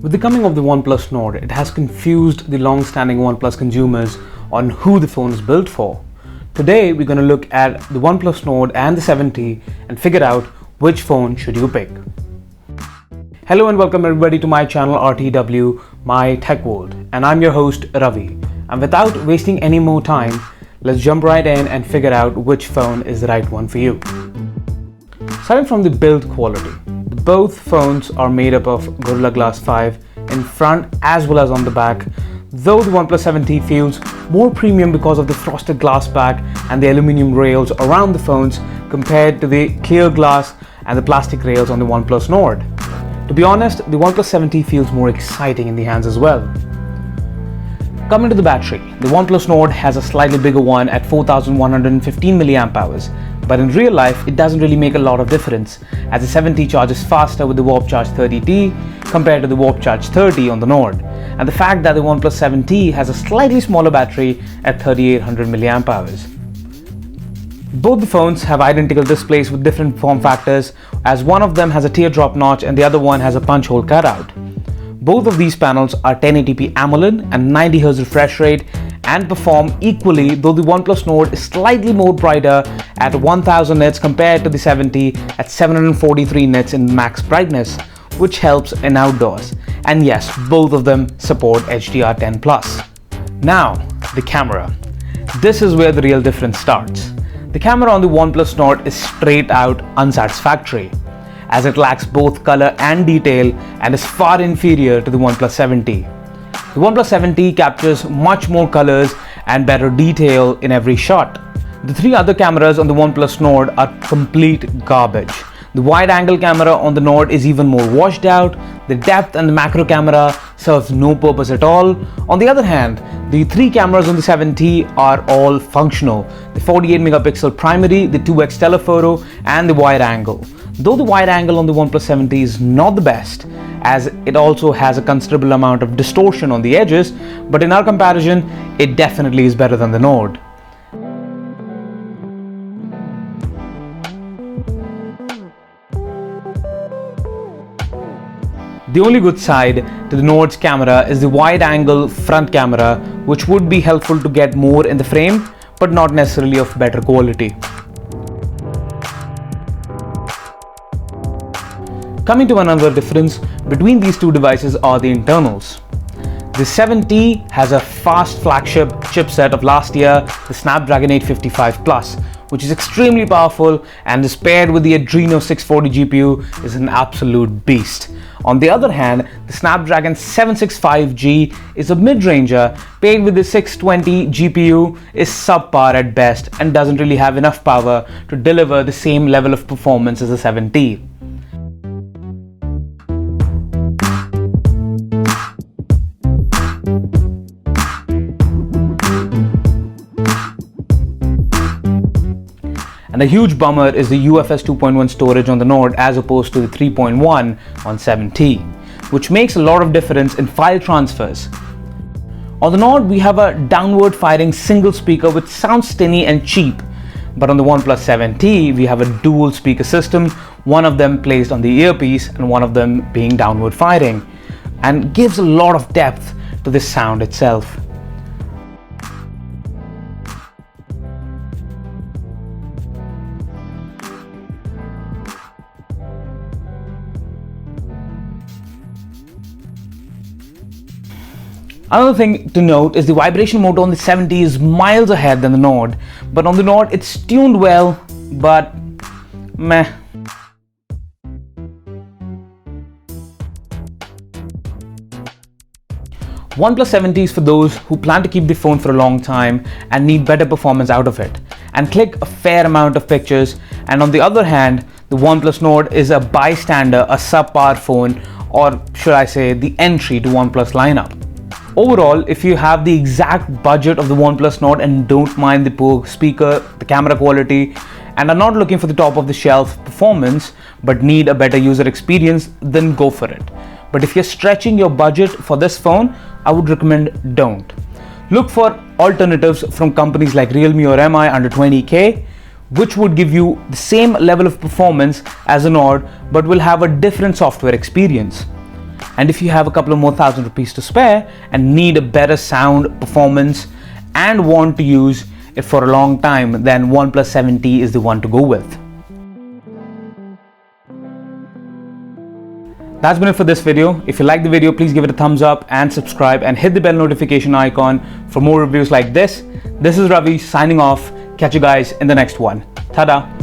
With the coming of the Oneplus Nord, it has confused the long-standing OnePlus consumers on who the phone is built for. Today, we're going to look at the Oneplus Nord and the 7T and figure out which phone should you pick. Hello and welcome everybody to my channel RTW, My Tech World, and I'm your host Ravi. And without wasting any more time, let's jump right in and figure out which phone is the right one for you. Starting from the build quality, both phones are made up of Gorilla Glass 5 in front as well as on the back, though the Oneplus 7T feels more premium because of the frosted glass back and the aluminium rails around the phones compared to the clear glass and the plastic rails on the Oneplus Nord. To be honest, the Oneplus 7T feels more exciting in the hands as well. Coming to the battery, the Oneplus Nord has a slightly bigger one at 4115 mAh, but in real life it doesn't really make a lot of difference as the 7T charges faster with the Warp Charge 30T compared to the Warp Charge 30 on the Nord, and the fact that the Oneplus 7T has a slightly smaller battery at 3800 mAh. Both the phones have identical displays with different form factors, as one of them has a teardrop notch and the other one has a punch hole cutout. Both of these panels are 1080p AMOLED and 90Hz refresh rate and perform equally, though the Oneplus Nord is slightly more brighter at 1000 nits compared to the 7T at 743 nits in max brightness, which helps in outdoors. And yes, both of them support HDR10+. Now, the camera. This is where the real difference starts. The camera on the Oneplus Nord is straight out unsatisfactory, as it lacks both color and detail and is far inferior to the OnePlus 7T. The OnePlus 7T captures much more colors and better detail in every shot. The three other cameras on the OnePlus Nord are complete garbage. The wide-angle camera on the Nord is even more washed out. The depth and the macro camera serves no purpose at all. On the other hand, the three cameras on the 7T are all functional. The 48 megapixel primary, the 2x telephoto, and the wide angle. Though the wide angle on the OnePlus 7T is not the best, as it also has a considerable amount of distortion on the edges, but in our comparison, it definitely is better than the Nord. The only good side to the Nord's camera is the wide-angle front camera, which would be helpful to get more in the frame, but not necessarily of better quality. Coming to another difference between these two devices are the internals. The 7T has a fast flagship chipset of last year, the Snapdragon 855 Plus, which is extremely powerful and is paired with the Adreno 640 GPU is an absolute beast. On the other hand, the Snapdragon 765G is a mid-ranger paired with the 620 GPU is subpar at best and doesn't really have enough power to deliver the same level of performance as the 7T. And a huge bummer is the UFS 2.1 storage on the Nord as opposed to the 3.1 on 7T, which makes a lot of difference in file transfers. On the Nord, we have a downward firing single speaker which sounds tinny and cheap, but on the OnePlus 7T, we have a dual speaker system, one of them placed on the earpiece and one of them being downward firing, and gives a lot of depth to the sound itself. Another thing to note is the vibration motor on the 7T is miles ahead than the Nord, but on the Nord it's tuned well, but meh. OnePlus 7T is for those who plan to keep the phone for a long time and need better performance out of it, and click a fair amount of pictures, and on the other hand, the OnePlus Nord is a bystander, a subpar phone, or should I say the entry to OnePlus lineup. Overall, if you have the exact budget of the OnePlus Nord and don't mind the poor speaker, the camera quality, and are not looking for the top of the shelf performance but need a better user experience, then go for it. But if you're stretching your budget for this phone, I would recommend don't. Look for alternatives from companies like Realme or Mi under 20k, which would give you the same level of performance as a Nord but will have a different software experience. And if you have a couple of more thousand rupees to spare and need a better sound performance and want to use it for a long time, then OnePlus 7T is the one to go with. That's been it for this video. If you like the video, please give it a thumbs up and subscribe and hit the bell notification icon for more reviews like this. This is Ravi signing off. Catch you guys in the next one. Ta-da!